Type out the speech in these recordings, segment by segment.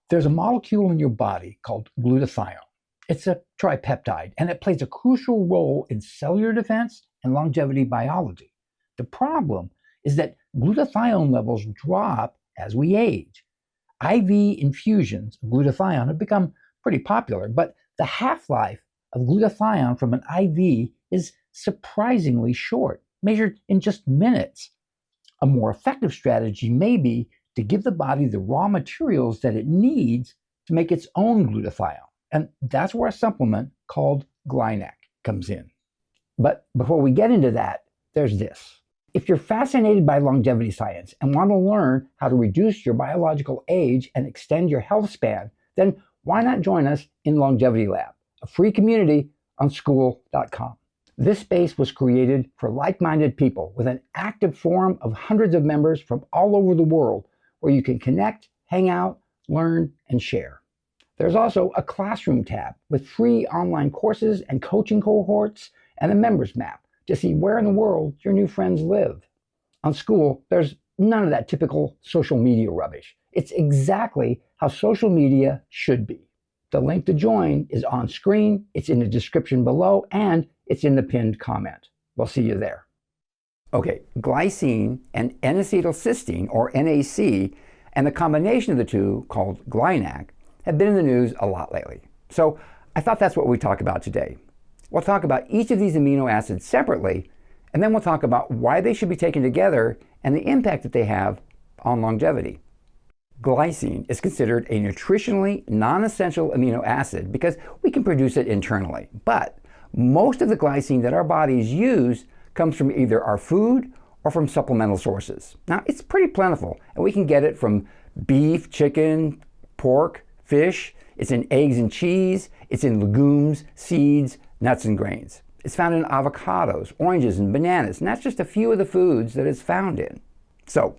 There's a molecule in your body called glutathione. It's a tripeptide, and it plays a crucial role in cellular defense and longevity biology. The problem is that glutathione levels drop as we age. IV infusions of glutathione have become pretty popular, but the half-life of glutathione from an IV is surprisingly short, measured in just minutes. A more effective strategy may be to give the body the raw materials that it needs to make its own glutathione. And that's where a supplement called GlyNAC comes in. But before we get into that, there's this. If you're fascinated by longevity science and want to learn how to reduce your biological age and extend your health span, then why not join us in Longevity Lab, a free community on school.com. This space was created for like-minded people with an active forum of hundreds of members from all over the world where you can connect, hang out, learn, and share. There's also a classroom tab with free online courses and coaching cohorts and a members map to see where in the world your new friends live. On School, there's none of that typical social media rubbish. It's exactly how social media should be. The link to join is on screen, it's in the description below, and it's in the pinned comment. We'll see you there. Okay, glycine and N-acetylcysteine, or NAC, and the combination of the two, called GlyNAC, have been in the news a lot lately. So I thought that's what we'd talk about today. We'll talk about each of these amino acids separately, and then we'll talk about why they should be taken together and the impact that they have on longevity. Glycine is considered a nutritionally non-essential amino acid because we can produce it internally. But most of the glycine that our bodies use comes from either our food or from supplemental sources. Now, it's pretty plentiful, and we can get it from beef, chicken, pork, fish. It's in eggs and cheese. It's in legumes, seeds, nuts, and grains. It's found in avocados, oranges, and bananas, and that's just a few of the foods that it's found in. So,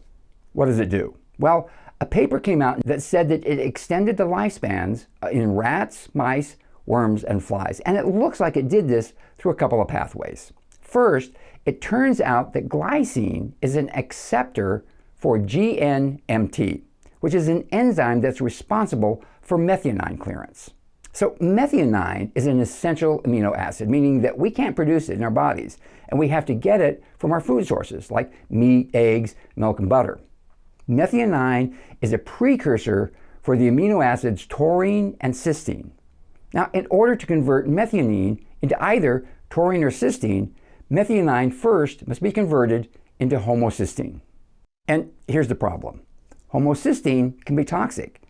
what does it do? Well, a paper came out that said that it extended the lifespans in rats, mice, worms, and flies. And it looks like it did this through a couple of pathways. First, it turns out that glycine is an acceptor for GNMT, which is an enzyme that's responsible for methionine clearance. So methionine is an essential amino acid, meaning that we can't produce it in our bodies, and we have to get it from our food sources like meat, eggs, milk, and butter. Methionine is a precursor for the amino acids taurine and cysteine. Now, in order to convert methionine into either taurine or cysteine, methionine first must be converted into homocysteine. And here's the problem. Homocysteine can be toxic.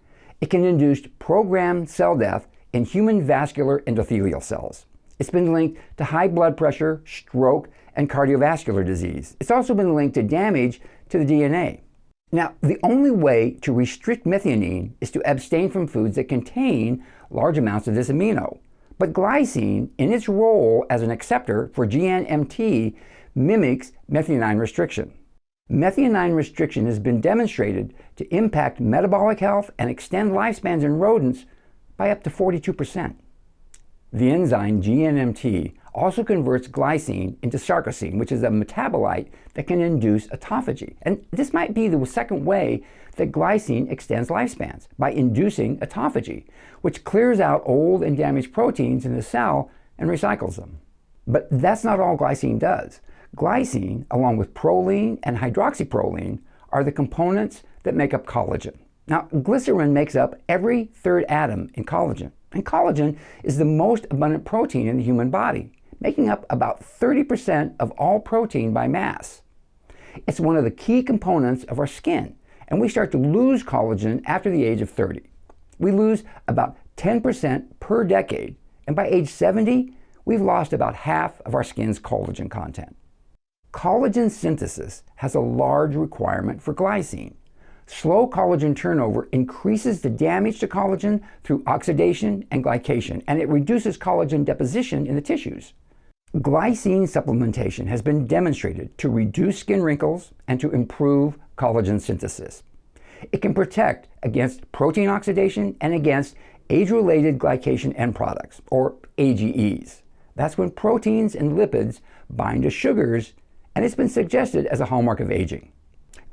It can induce programmed cell death in human vascular endothelial cells. It's been linked to high blood pressure, stroke, and cardiovascular disease. It's also been linked to damage to the DNA. Now, the only way to restrict methionine is to abstain from foods that contain large amounts of this amino. But glycine, in its role as an acceptor for GNMT, mimics methionine restriction. Methionine restriction has been demonstrated to impact metabolic health and extend lifespans in rodents by up to 42%. The enzyme GNMT also converts glycine into sarcosine, which is a metabolite that can induce autophagy. And this might be the second way that glycine extends lifespans, by inducing autophagy, which clears out old and damaged proteins in the cell and recycles them. But that's not all glycine does. Glycine, along with proline and hydroxyproline, are the components that make up collagen. Now, glycerin makes up every third atom in collagen, and collagen is the most abundant protein in the human body, making up about 30% of all protein by mass. It's one of the key components of our skin, and we start to lose collagen after the age of 30. We lose about 10% per decade, and by age 70, we've lost about half of our skin's collagen content. Collagen synthesis has a large requirement for glycine. Slow collagen turnover increases the damage to collagen through oxidation and glycation, and it reduces collagen deposition in the tissues. Glycine supplementation has been demonstrated to reduce skin wrinkles and to improve collagen synthesis. It can protect against protein oxidation and against age-related glycation end products, or AGEs. That's when proteins and lipids bind to sugars, and it's been suggested as a hallmark of aging.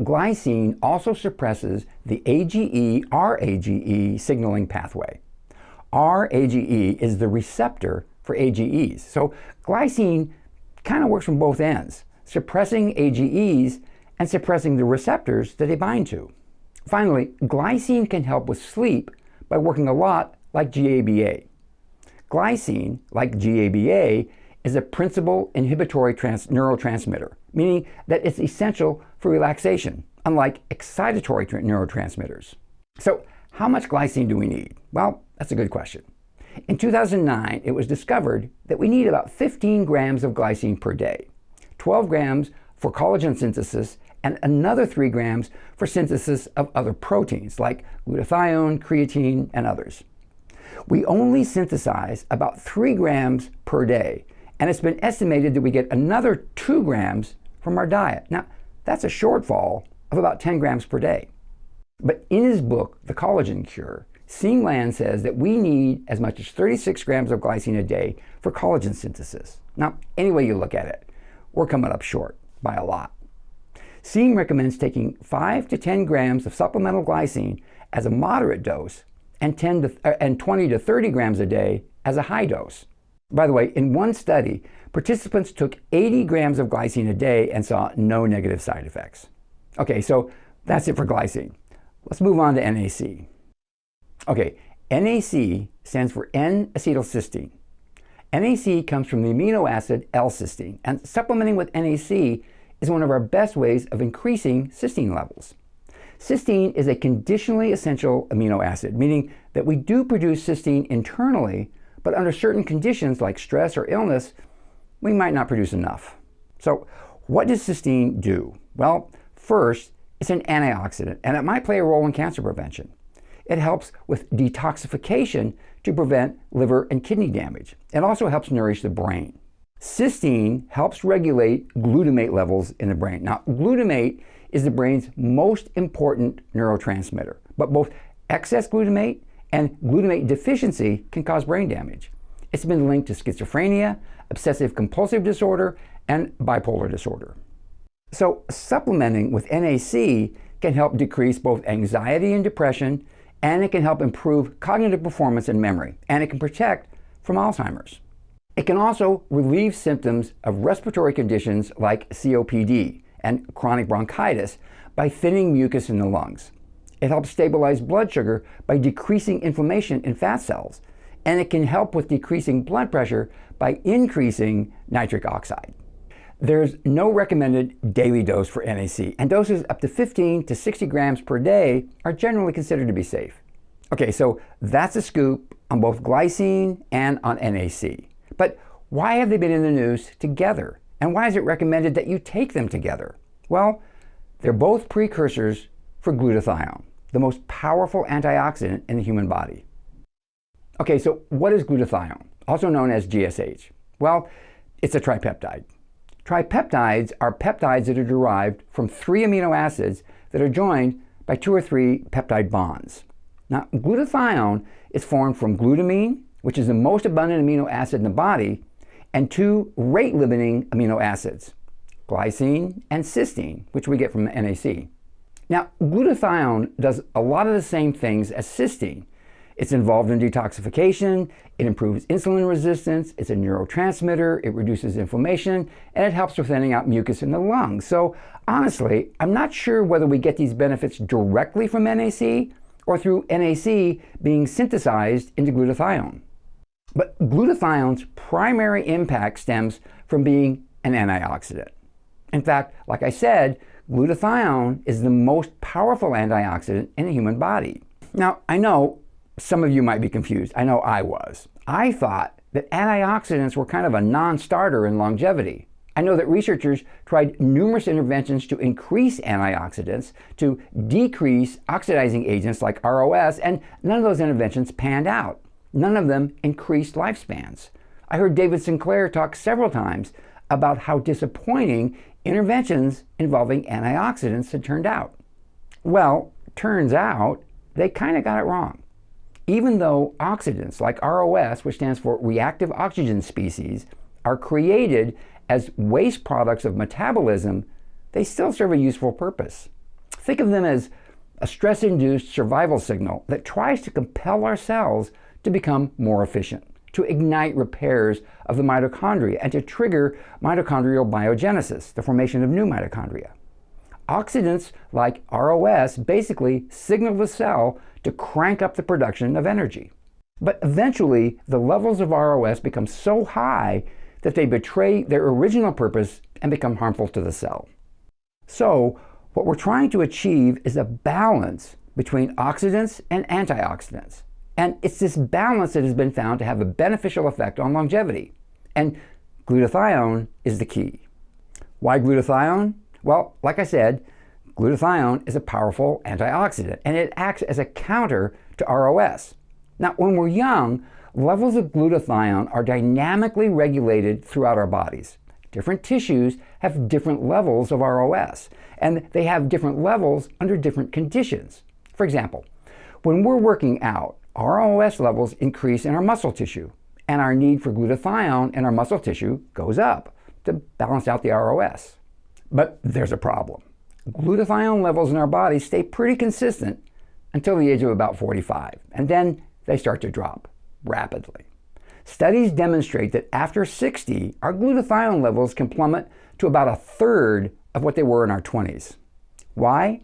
glycine also suppresses the AGE-RAGE signaling pathway. RAGE is the receptor for AGEs. So glycine kind of works from both ends, suppressing AGEs and suppressing the receptors that they bind to. Finally, glycine can help with sleep by working a lot like GABA. Glycine, like GABA, is a principal inhibitory neurotransmitter, meaning that it's essential for relaxation, unlike excitatory neurotransmitters. So, how much glycine do we need? Well, that's a good question. In 2009, it was discovered that we need about 15 grams of glycine per day, 12 grams for collagen synthesis, and another 3 grams for synthesis of other proteins like glutathione, creatine, and others. We only synthesize about 3 grams per day, and it's been estimated that we get another 2 grams from our diet. Now, that's a shortfall of about 10 grams per day. But in his book, The Collagen Cure, Seeing Land says that we need as much as 36 grams of glycine a day for collagen synthesis. Now, any way you look at it, we're coming up short by a lot. Seeing recommends taking 5 to 10 grams of supplemental glycine as a moderate dose and 20 to 30 grams a day as a high dose. By the way, in one study, participants took 80 grams of glycine a day and saw no negative side effects. Okay, so that's it for glycine. Let's move on to NAC. Okay, NAC stands for N-acetylcysteine. NAC comes from the amino acid L-cysteine, and supplementing with NAC is one of our best ways of increasing cysteine levels. Cysteine is a conditionally essential amino acid, meaning that we do produce cysteine internally, but under certain conditions like stress or illness, we might not produce enough. So what does cysteine do? Well, first, it's an antioxidant, and it might play a role in cancer prevention. It helps with detoxification to prevent liver and kidney damage. It also helps nourish the brain. Cysteine helps regulate glutamate levels in the brain. Now, glutamate is the brain's most important neurotransmitter, but both excess glutamate and glutamate deficiency can cause brain damage. It's been linked to schizophrenia, obsessive compulsive disorder, and bipolar disorder. So supplementing with NAC can help decrease both anxiety and depression, and it can help improve cognitive performance and memory, and it can protect from Alzheimer's. It can also relieve symptoms of respiratory conditions like COPD and chronic bronchitis by thinning mucus in the lungs. It helps stabilize blood sugar by decreasing inflammation in fat cells, and it can help with decreasing blood pressure by increasing nitric oxide. There's no recommended daily dose for NAC, and doses up to 15 to 60 grams per day are generally considered to be safe. Okay, so that's a scoop on both glycine and on NAC. But why have they been in the news together? And why is it recommended that you take them together? Well, they're both precursors for glutathione, the most powerful antioxidant in the human body. Okay, so what is glutathione, also known as GSH? Well, it's a tripeptide. Tripeptides are peptides that are derived from 3 amino acids that are joined by 2 or 3 peptide bonds. Now, glutathione is formed from glutamine, which is the most abundant amino acid in the body, and 2 rate-limiting amino acids, glycine and cysteine, which we get from NAC. Now, glutathione does a lot of the same things as cysteine. It's involved in detoxification, it improves insulin resistance, it's a neurotransmitter, it reduces inflammation, and it helps with thinning out mucus in the lungs. So honestly, I'm not sure whether we get these benefits directly from NAC or through NAC being synthesized into glutathione. But glutathione's primary impact stems from being an antioxidant. In fact, like I said, glutathione is the most powerful antioxidant in the human body. Now, I know some of you might be confused. I know I was. I thought that antioxidants were kind of a non-starter in longevity. I know that researchers tried numerous interventions to increase antioxidants, to decrease oxidizing agents like ROS, and none of those interventions panned out. None of them increased lifespans. I heard David Sinclair talk several times about how disappointing interventions involving antioxidants had turned out. Well, turns out they kind of got it wrong. Even though oxidants like ROS, which stands for reactive oxygen species, are created as waste products of metabolism, they still serve a useful purpose. Think of them as a stress-induced survival signal that tries to compel our cells to become more efficient, to ignite repairs of the mitochondria, and to trigger mitochondrial biogenesis, the formation of new mitochondria. Oxidants like ROS basically signal the cell to crank up the production of energy. But eventually, the levels of ROS become so high that they betray their original purpose and become harmful to the cell. So, what we're trying to achieve is a balance between oxidants and antioxidants. And it's this balance that has been found to have a beneficial effect on longevity. And glutathione is the key. Why glutathione? Well, like I said, glutathione is a powerful antioxidant, and it acts as a counter to ROS. Now, when we're young, levels of glutathione are dynamically regulated throughout our bodies. Different tissues have different levels of ROS, and they have different levels under different conditions. For example, when we're working out, ROS levels increase in our muscle tissue, and our need for glutathione in our muscle tissue goes up to balance out the ROS. But there's a problem. Glutathione levels in our bodies stay pretty consistent until the age of about 45, and then they start to drop rapidly. Studies demonstrate that after 60, our glutathione levels can plummet to about a third of what they were in our 20s. Why?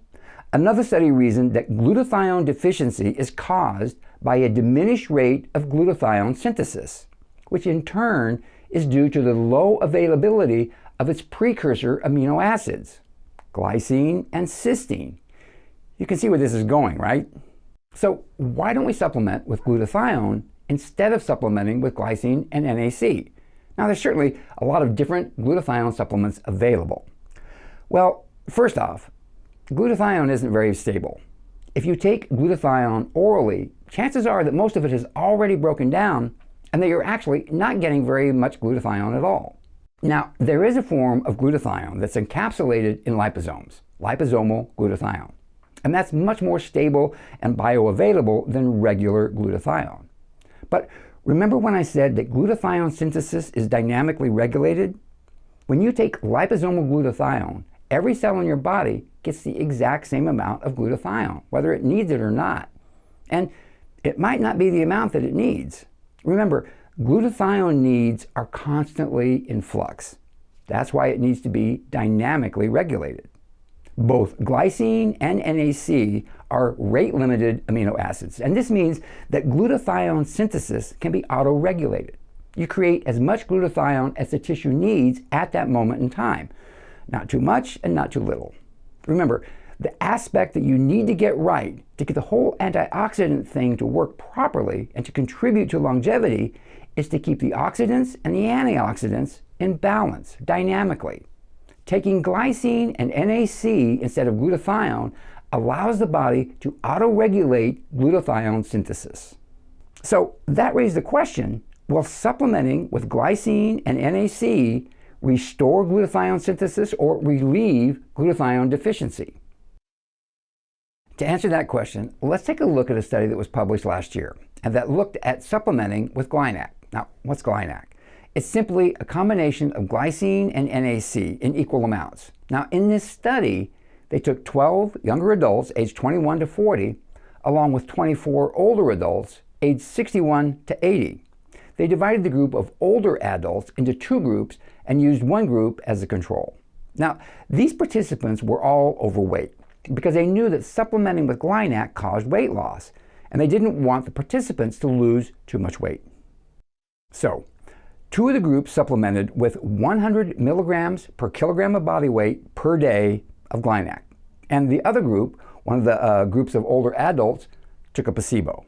Another study reasoned that glutathione deficiency is caused by a diminished rate of glutathione synthesis, which in turn is due to the low availability of its precursor amino acids, glycine and cysteine. You can see where this is going, right? So why don't we supplement with glutathione instead of supplementing with glycine and NAC? Now, there's certainly a lot of different glutathione supplements available. Well, first off, glutathione isn't very stable. If you take glutathione orally, chances are that most of it has already broken down and that you're actually not getting very much glutathione at all. Now, there is a form of glutathione that's encapsulated in liposomes, liposomal glutathione. And that's much more stable and bioavailable than regular glutathione. But remember when I said that glutathione synthesis is dynamically regulated? When you take liposomal glutathione, every cell in your body gets the exact same amount of glutathione, whether it needs it or not. And it might not be the amount that it needs. Remember, glutathione needs are constantly in flux. That's why it needs to be dynamically regulated. Both glycine and NAC are rate-limited amino acids, and this means that glutathione synthesis can be auto-regulated. You create as much glutathione as the tissue needs at that moment in time. Not too much and not too little. Remember, the aspect that you need to get right to get the whole antioxidant thing to work properly and to contribute to longevity is to keep the oxidants and the antioxidants in balance dynamically. Taking glycine and NAC instead of glutathione allows the body to auto-regulate glutathione synthesis. So that raised the question, will supplementing with glycine and NAC restore glutathione synthesis or relieve glutathione deficiency? To answer that question, let's take a look at a study that was published last year and that looked at supplementing with GlyNAC. Now, what's GlyNAC? It's simply a combination of glycine and NAC in equal amounts. Now, in this study, they took 12 younger adults aged 21 to 40, along with 24 older adults aged 61 to 80. They divided the group of older adults into two groups and used one group as the control. Now, these participants were all overweight because they knew that supplementing with GlyNAC caused weight loss, and they didn't want the participants to lose too much weight. So, two of the groups supplemented with 100 milligrams per kilogram of body weight per day of GlyNAC. And the other group, one of the groups of older adults, took a placebo.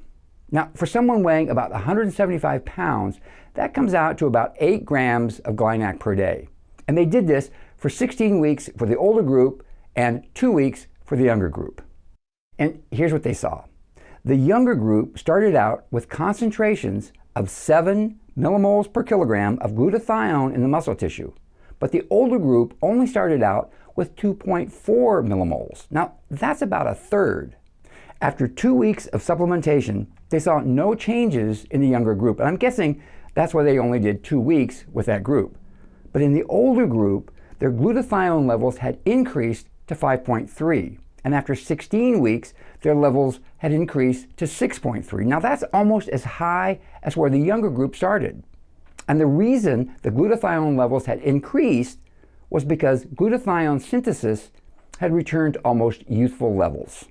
Now, for someone weighing about 175 pounds, that comes out to about 8 grams of GlyNAC per day. And they did this for 16 weeks for the older group and 2 weeks for the younger group. And here's what they saw. The younger group started out with concentrations of 7 millimoles per kilogram of glutathione in the muscle tissue, but the older group only started out with 2.4 millimoles. Now, that's about a third. After 2 weeks of supplementation, they saw no changes in the younger group, and I'm guessing that's why they only did 2 weeks with that group. But in the older group, their glutathione levels had increased to 5.3, And after 16 weeks, their levels had increased to 6.3. Now that's almost as high as where the younger group started. And the reason the glutathione levels had increased was because glutathione synthesis had returned to almost youthful levels.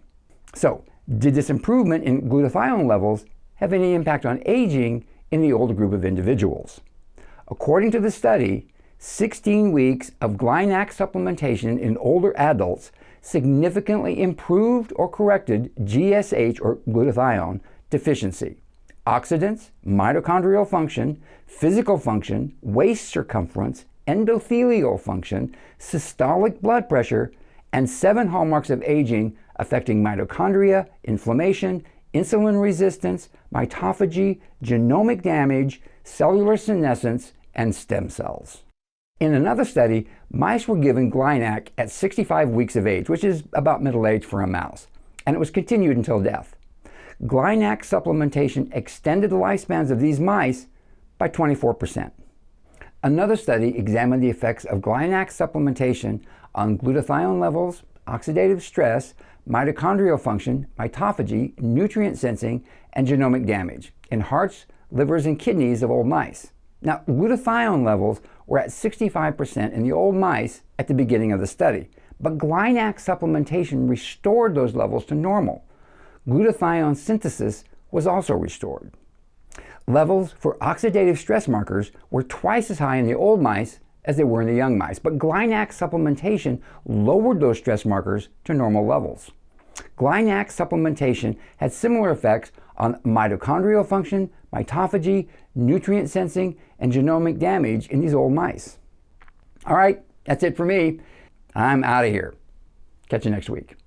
So, did this improvement in glutathione levels have any impact on aging in the older group of individuals? According to the study, 16 weeks of GlyNAC supplementation in older adults significantly improved or corrected GSH, or glutathione, deficiency. Oxidants, mitochondrial function, physical function, waist circumference, endothelial function, systolic blood pressure, and 7 hallmarks of aging affecting mitochondria, inflammation, insulin resistance, mitophagy, genomic damage, cellular senescence, and stem cells. In another study, mice were given GlyNAC at 65 weeks of age, which is about middle age for a mouse, and it was continued until death. GlyNAC supplementation extended the lifespans of these mice by 24%. Another study examined the effects of GlyNAC supplementation on glutathione levels, oxidative stress, mitochondrial function, mitophagy, nutrient sensing, and genomic damage in hearts, livers, and kidneys of old mice. Now, glutathione levels were at 65% in the old mice at the beginning of the study, but GlyNAC supplementation restored those levels to normal. Glutathione synthesis was also restored. Levels for oxidative stress markers were twice as high in the old mice as they were in the young mice, but GlyNAC supplementation lowered those stress markers to normal levels. GlyNAC supplementation had similar effects on mitochondrial function, mitophagy, nutrient sensing, and genomic damage in these old mice. All right, that's it for me. I'm out of here. Catch you next week.